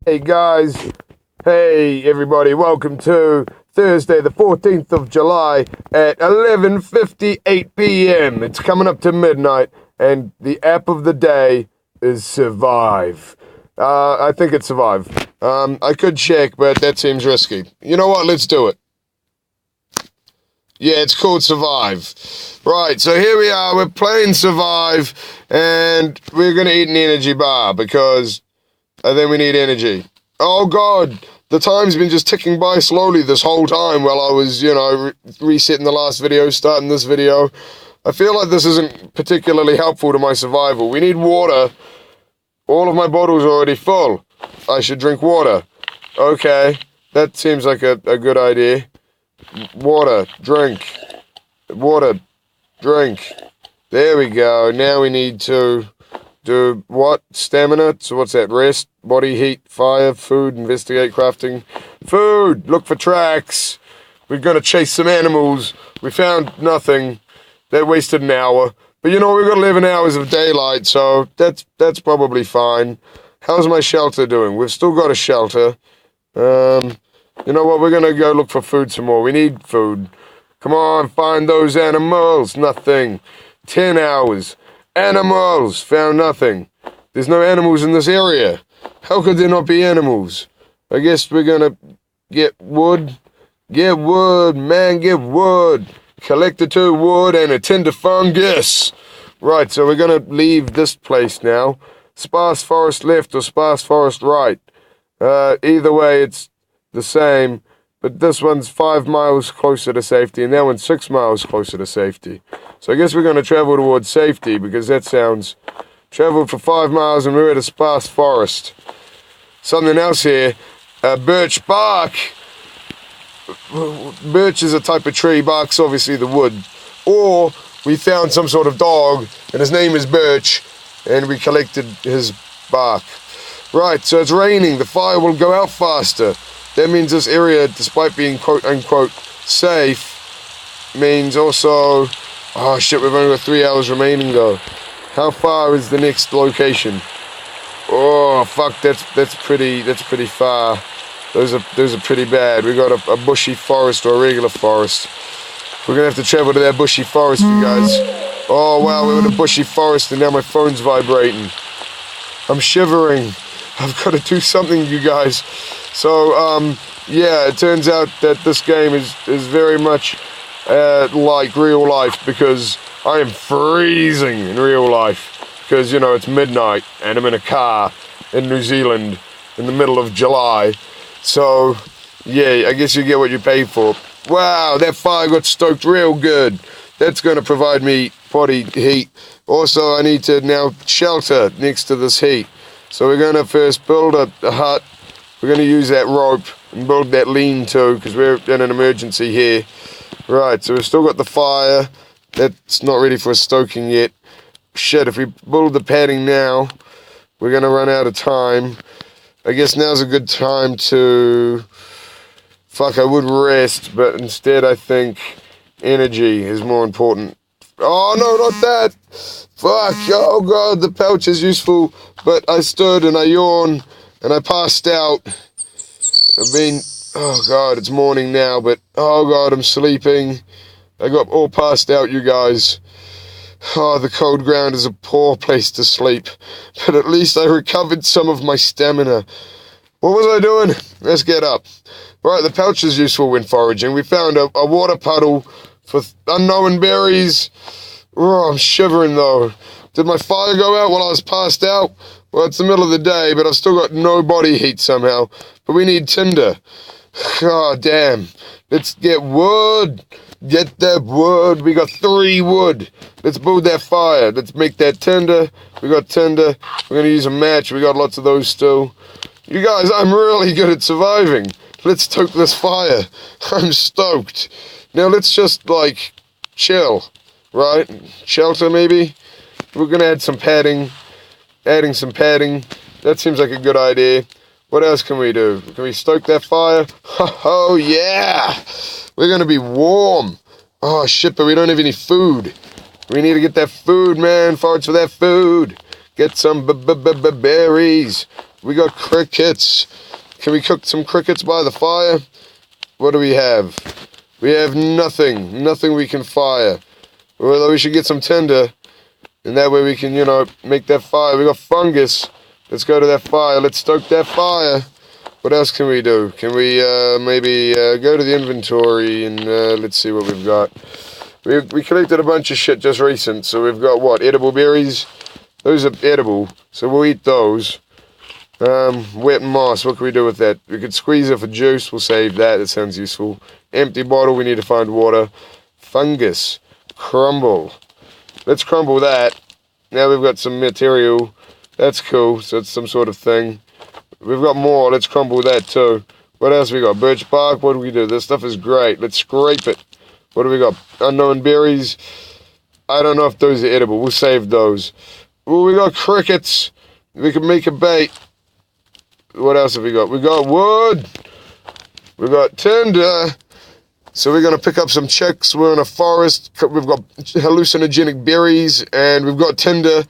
Hey guys, hey everybody, welcome to Thursday the 14th of July at 11:58 p.m. It's coming up to midnight and the app of the day is Survive. I think it's Survive. I could check, but that seems risky. You know what, let's do it. Yeah, it's called Survive. Right, so here we are, we're playing Survive, and we're gonna eat an energy bar because then we need energy. Oh god, the time's been just ticking by slowly this whole time while I was, resetting the last video, starting this video. I feel like this isn't particularly helpful to my survival. We need water. All of my bottles are already full. I should drink water. Okay, that seems like a good idea. Water, drink. Water, drink. There we go. Now we need to do what? Stamina? So what's that? Rest, body heat, fire, food, investigate, crafting. Food! Look for tracks. We're gonna chase some animals. We found nothing. That wasted an hour. But we've got 11 hours of daylight, so that's probably fine. How's my shelter doing? We've still got a shelter. You know what? We're gonna go look for food some more. We need food. Come on, find those animals. Nothing. 10 hours. Animals! Found nothing. There's no animals in this area. How could there not be animals? I guess we're gonna get wood. Get wood, man, get wood. Collect the 2 wood and a tinder fungus. Right, so we're gonna leave this place now. Sparse forest left or sparse forest right. Either way, it's the same. But this one's 5 miles closer to safety, and that one's 6 miles closer to safety. So I guess we're going to travel towards safety, because that sounds... Traveled for 5 miles and we're at a sparse forest. Something else here. Birch bark. Birch is a type of tree. Bark's obviously the wood. Or we found some sort of dog, and his name is Birch, and we collected his bark. Right, so it's raining. The fire will go out faster. That means this area, despite being quote-unquote safe, means also... Oh shit, we've only got 3 hours remaining though. How far is the next location? Oh fuck, that's pretty far. Those are pretty bad. We got a bushy forest or a regular forest. We're gonna have to travel to that bushy forest, you guys. Oh wow, we're in a bushy forest and now my phone's vibrating. I'm shivering. I've got to do something, you guys. So, yeah, it turns out that this game is very much like real life, because I am freezing in real life. Because, it's midnight and I'm in a car in New Zealand in the middle of July. So, yeah, I guess you get what you pay for. Wow, that fire got stoked real good. That's going to provide me body heat. Also, I need to now shelter next to this heat. So we're going to first build a hut. We're going to use that rope and build that lean-to, because we're in an emergency here. Right, so we've still got the fire. That's not ready for stoking yet. Shit, if we build the padding now, we're going to run out of time. I guess now's a good time to... Fuck, I would rest, but instead I think energy is more important. Oh, no, not that! Fuck, oh god, the pouch is useful, but I stood and I yawned and I passed out. Oh god, it's morning now, but oh god, I'm sleeping. I got all passed out, you guys. Oh, the cold ground is a poor place to sleep, but at least I recovered some of my stamina. What was I doing? Let's get up. Right, the pouch is useful when foraging. We found a water puddle for unknown berries. Oh, I'm shivering though. Did my fire go out while I was passed out? Well, it's the middle of the day, but I've still got no body heat somehow. But we need tinder. God damn. Let's get wood. Get that wood. We got 3 wood. Let's build that fire. Let's make that tinder. We got tinder. We're going to use a match. We got lots of those still. You guys, I'm really good at surviving. Let's stoke this fire. I'm stoked. Now let's just, chill. Right? Shelter, maybe? We're going to add some padding. Adding some padding. That seems like a good idea. What else can we do? Can we stoke that fire? Oh, yeah! We're going to be warm. Oh, shit, but we don't have any food. We need to get that food, man. Forage for that food. Get some berries. We got crickets. Can we cook some crickets by the fire? What do we have? We have nothing. Nothing we can fire. Although we should get some tinder. And that way we can, make that fire. We got fungus. Let's go to that fire. Let's stoke that fire. What else can we do? Can we maybe go to the inventory and let's see what we've got. We collected a bunch of shit just recent. So we've got what? Edible berries. Those are edible. So we'll eat those. Wet moss. What can we do with that? We could squeeze it for juice. We'll save that. That sounds useful. Empty bottle. We need to find water. Fungus. Crumble. Let's crumble that. Now we've got some material. That's cool. So it's some sort of thing. We've got more. Let's crumble that too. What else we got? Birch bark. What do we do? This stuff is great. Let's scrape it. What do we got? Unknown berries. I don't know if those are edible. We'll save those. Oh, we got crickets. We can make a bait. What else have we got? We got wood. We got tinder. So we're going to pick up some chicks. We're in a forest. We've got hallucinogenic berries and we've got tinder.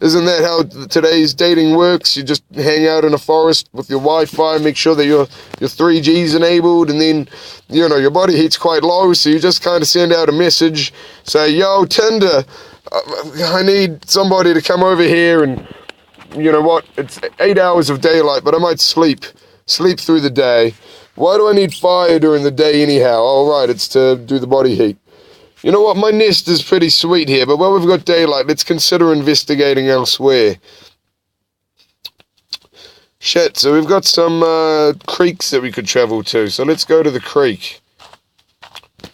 Isn't that how today's dating works? You just hang out in a forest with your Wi-Fi, make sure that your 3G's enabled, and then, your body heat's quite low, so you just kind of send out a message, say, yo, Tinder, I need somebody to come over here, and you know what, it's 8 hours of daylight, but I might sleep through the day. Why do I need fire during the day anyhow? All right, it's to do the body heat. You know what, my nest is pretty sweet here, but while we've got daylight, let's consider investigating elsewhere. Shit, so we've got some creeks that we could travel to, so let's go to the creek.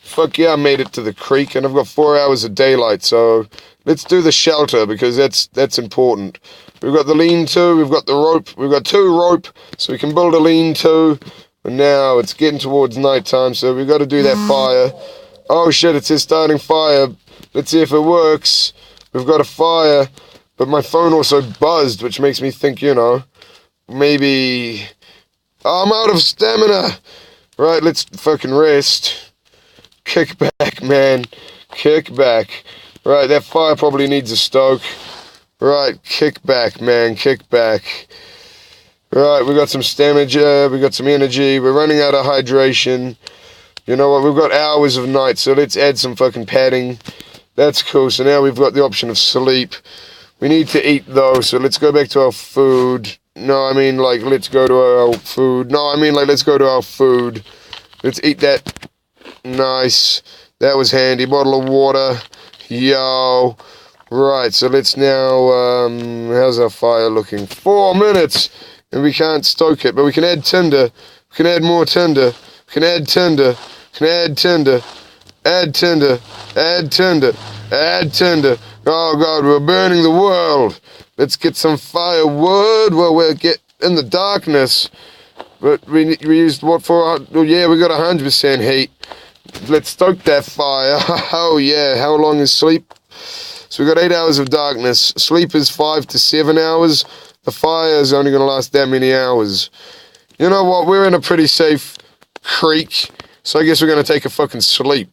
Fuck yeah, I made it to the creek, and I've got 4 hours of daylight, so let's do the shelter, because that's important. We've got the lean-to, we've got the rope, we've got 2 rope, so we can build a lean-to, and now it's getting towards nighttime, so we've got to do that fire. Oh shit, it says starting fire. Let's see if it works. We've got a fire, but my phone also buzzed, which makes me think, maybe... Oh, I'm out of stamina. Right, let's fucking rest. Kick back, man. Kick back. Right, that fire probably needs a stoke. Right, kick back, man. Kick back. Right, we got some stamina, we got some energy. We're running out of hydration. You know what, we've got hours of night, so let's add some fucking padding. That's cool, so now we've got the option of sleep. We need to eat though, so let's go back to our food. No, I mean let's go to our food. No, I mean let's go to our food. Let's eat that. Nice. That was handy. Bottle of water. Yo. Right, so let's now, how's our fire looking? 4 minutes, and we can't stoke it, but we can add tinder. We can add more tinder. We can add tinder. Can add tinder, add tinder, add tinder, add tinder. Oh God, we're burning the world. Let's get some firewood while we're in the darkness. But we used what for? Oh yeah, we got 100% heat. Let's stoke that fire. Oh yeah, how long is sleep? So we got 8 hours of darkness. Sleep is 5 to 7 hours. The fire is only going to last that many hours. You know what? We're in a pretty safe creek. So I guess we're going to take a fucking sleep.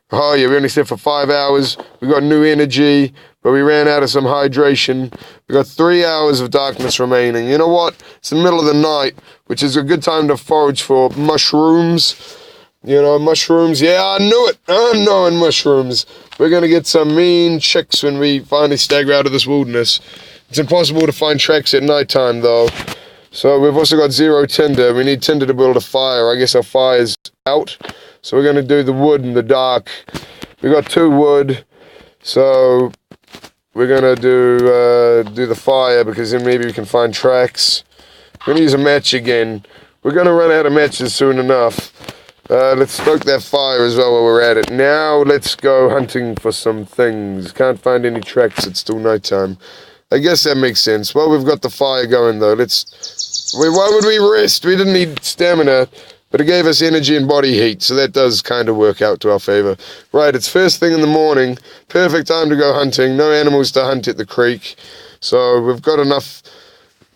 Oh yeah, we only slept for 5 hours. We got new energy, but we ran out of some hydration. We got 3 hours of darkness remaining. You know what? It's the middle of the night, which is a good time to forage for mushrooms. Mushrooms. Yeah, I knew it. Unknown mushrooms. We're going to get some mean chicks when we finally stagger out of this wilderness. It's impossible to find tracks at nighttime, though. So we've also got 0 tinder. We need tinder to build a fire. I guess our fire's out. So we're going to do the wood in the dark. We got 2 wood. So we're going to do the fire because then maybe we can find tracks. We're going to use a match again. We're going to run out of matches soon enough. Let's stoke that fire as well while we're at it. Now let's go hunting for some things. Can't find any tracks. It's still nighttime. I guess that makes sense. Well, we've got the fire going though. Why would we rest? We didn't need stamina, but it gave us energy and body heat, so that does kind of work out to our favor. Right, it's first thing in the morning. Perfect time to go hunting. No animals to hunt at the creek. So we've got enough.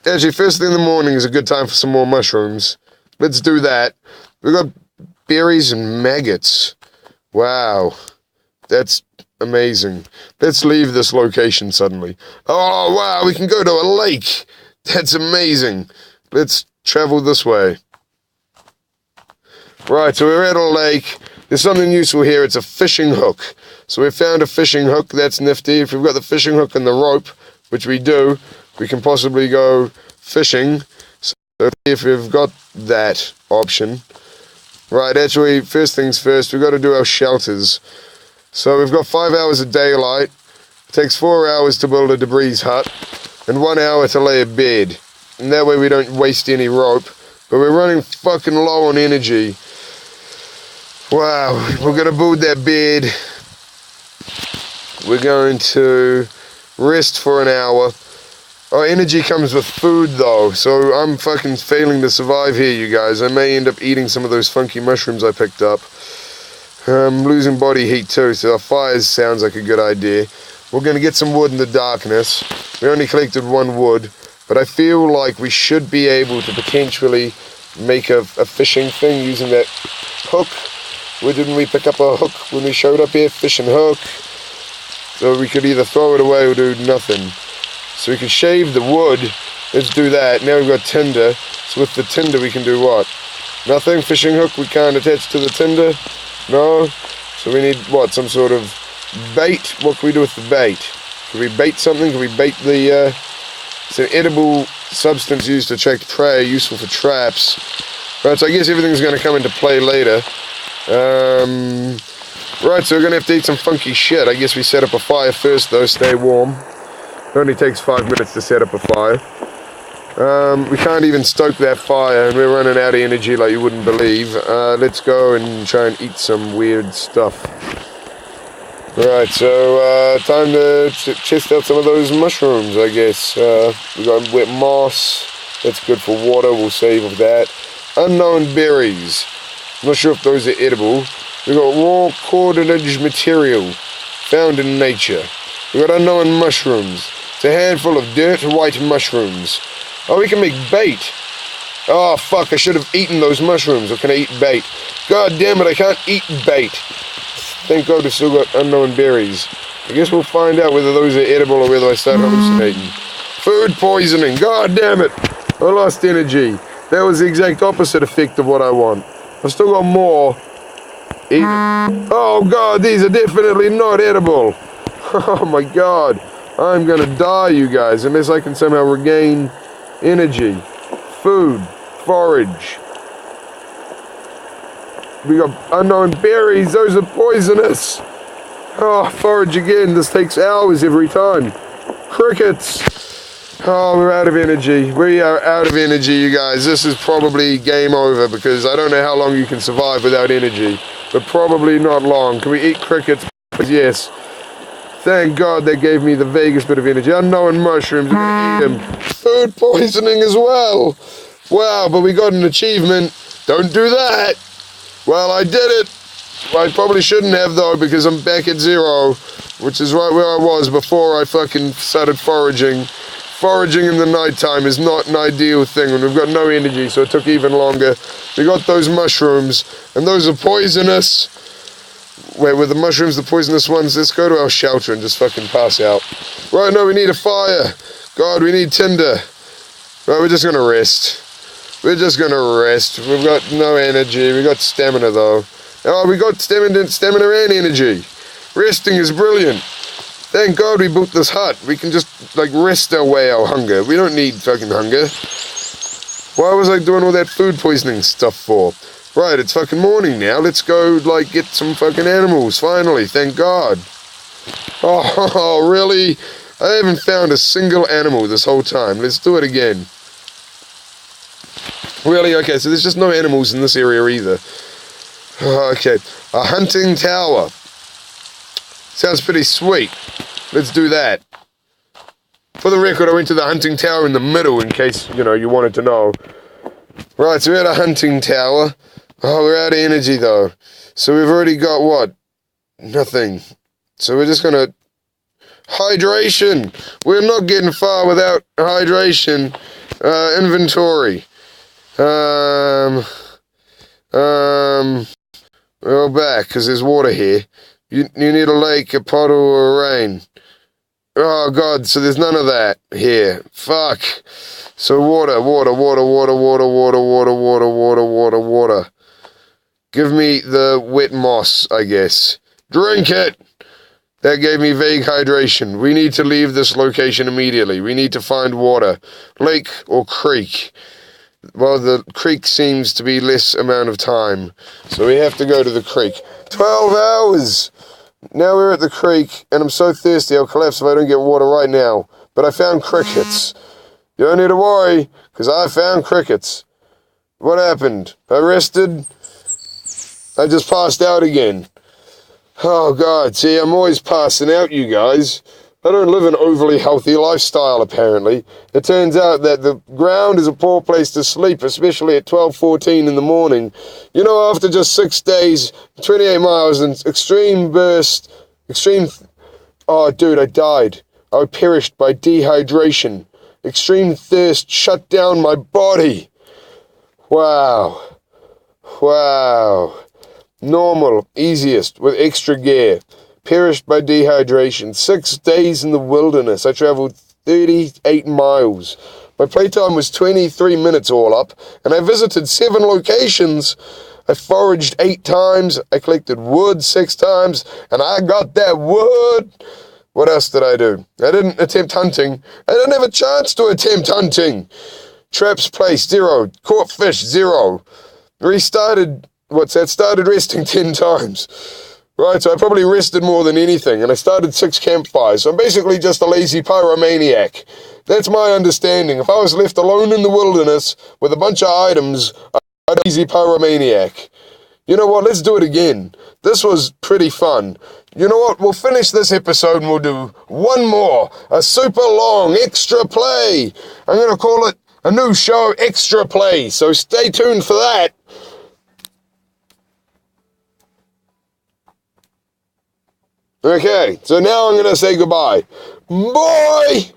Actually, first thing in the morning is a good time for some more mushrooms. Let's do that. We've got berries and maggots. Wow. That's amazing. Let's leave this location suddenly. Oh, wow, we can go to a lake. That's amazing. let's travel this way. Right, so we're at a lake. There's something useful here. It's a fishing hook. So we found a fishing hook. That's nifty. If we've got the fishing hook and the rope, which we do, we can possibly go fishing. So if we've got that option. Right, actually, first things first, we've got to do our shelters. So we've got 5 hours of daylight. It takes 4 hours to build a debris hut and 1 hour to lay a bed. And that way we don't waste any rope. But we're running fucking low on energy. Wow, we're going to build that bed. We're going to rest for an hour. Our energy comes with food though, so I'm fucking failing to survive here, you guys. I may end up eating some of those funky mushrooms I picked up. I'm losing body heat too, so a fire sounds like a good idea. We're going to get some wood in the darkness. We only collected 1 wood, but I feel like we should be able to potentially make a fishing thing using that hook. Where didn't we pick up a hook when we showed up here? Fishing hook. So we could either throw it away or do nothing. So we can shave the wood. Let's do that. Now we've got tinder. So with the tinder we can do what? Nothing? Fishing hook we can't attach to the tinder? No? So we need what? Some sort of bait? What can we do with the bait? Can we bait something? Can we bait the... it's an edible substance used to attract prey, useful for traps. Right, so I guess everything's going to come into play later. Right, so we're going to have to eat some funky shit. I guess we set up a fire first though, stay warm. It only takes 5 minutes to set up a fire. We can't even stoke that fire and we're running out of energy like you wouldn't believe. Let's go and try and eat some weird stuff. Right, so time to test out some of those mushrooms, I guess. We got wet moss, that's good for water, we'll save of that. Unknown berries, I'm not sure if those are edible. We got raw cartilage material, found in nature. We got unknown mushrooms, it's a handful of dirt white mushrooms. Oh, we can make bait. Oh fuck, I should have eaten those mushrooms, or can I eat bait? God damn it, I can't eat bait. Thank God we've still got unknown berries. I guess we'll find out whether those are edible or whether I start hallucinating. Food poisoning, god damn it! I lost energy. That was the exact opposite effect of what I want. I've still got more. Oh god, these are definitely not edible. Oh my god. I'm gonna die, you guys, unless I can somehow regain energy. Food. Forage. We got unknown berries, those are poisonous. Oh, forage again, this takes hours every time. Crickets. Oh, we're out of energy. We are out of energy, you guys. This is probably game over because I don't know how long you can survive without energy. But probably not long. Can we eat crickets? Yes. Thank God they gave me the vaguest bit of energy. Unknown mushrooms, I'm gonna eat them. Food poisoning as well. Wow, but we got an achievement. Don't do that. Well, I did it. I probably shouldn't have though because I'm back at 0, which is right where I was before I fucking started foraging. Foraging in the nighttime is not an ideal thing when we've got no energy, so it took even longer. We got those mushrooms, and those are poisonous. Wait, were the mushrooms the poisonous ones? Let's go to our shelter and just fucking pass out. Right, no, we need a fire. God, we need tinder. Right, we're just gonna rest. We're just gonna rest. We've got no energy. We got stamina though. Oh, we got stamina and energy. Resting is brilliant. Thank God we built this hut. We can just like rest away our hunger. We don't need fucking hunger. Why was I doing all that food poisoning stuff for? Right, it's fucking morning now. Let's go like get some fucking animals. Finally, thank God. Oh, really? I haven't found a single animal this whole time. Let's do it again. Really? Okay, so there's just no animals in this area either. Okay, a hunting tower. Sounds pretty sweet. Let's do that. For the record, I went to the hunting tower in the middle in case, you wanted to know. Right, so we're at a hunting tower. Oh, we're out of energy though. So we've already got what? Nothing. So we're just gonna... Hydration! We're not getting far without hydration. Inventory. We're back, because there's water here. You need a lake, a puddle, or a rain. Oh, God, so there's none of that here. Fuck. So water. Give me the wet moss, I guess. Drink it! That gave me vague hydration. We need to leave this location immediately. We need to find water. Lake or creek. Well, the creek seems to be less amount of time. So we have to go to the creek. 12 hours! Now we're at the creek, and I'm so thirsty I'll collapse if I don't get water right now. But I found crickets. You don't need to worry, because I found crickets. What happened? I rested. I just passed out again. Oh, God, see, I'm always passing out, you guys. I don't live an overly healthy lifestyle, apparently. It turns out that the ground is a poor place to sleep, especially at 12:14 in the morning. You know, after just 6 days, 28 miles, and oh, dude, I died. I perished by dehydration. Extreme thirst shut down my body. Wow. Normal, easiest, with extra gear. Perished by dehydration. 6 days in the wilderness. I traveled 38 miles. My playtime was 23 minutes all up, and I visited 7 locations. I foraged 8 times. I collected wood 6 times, and I got that wood. What else did I do? I didn't attempt hunting. I didn't have a chance to attempt hunting. Traps placed, 0. Caught fish, 0. Started resting 10 times. Right, so I probably rested more than anything, and I started 6 campfires, so I'm basically just a lazy pyromaniac. That's my understanding. If I was left alone in the wilderness with a bunch of items, I'd be a lazy pyromaniac. You know what, let's do it again. This was pretty fun. You know what, we'll finish this episode and we'll do one more. A super long extra play. I'm going to call it a new show, Extra Play, so stay tuned for that. Okay, so now I'm going to say goodbye. Bye!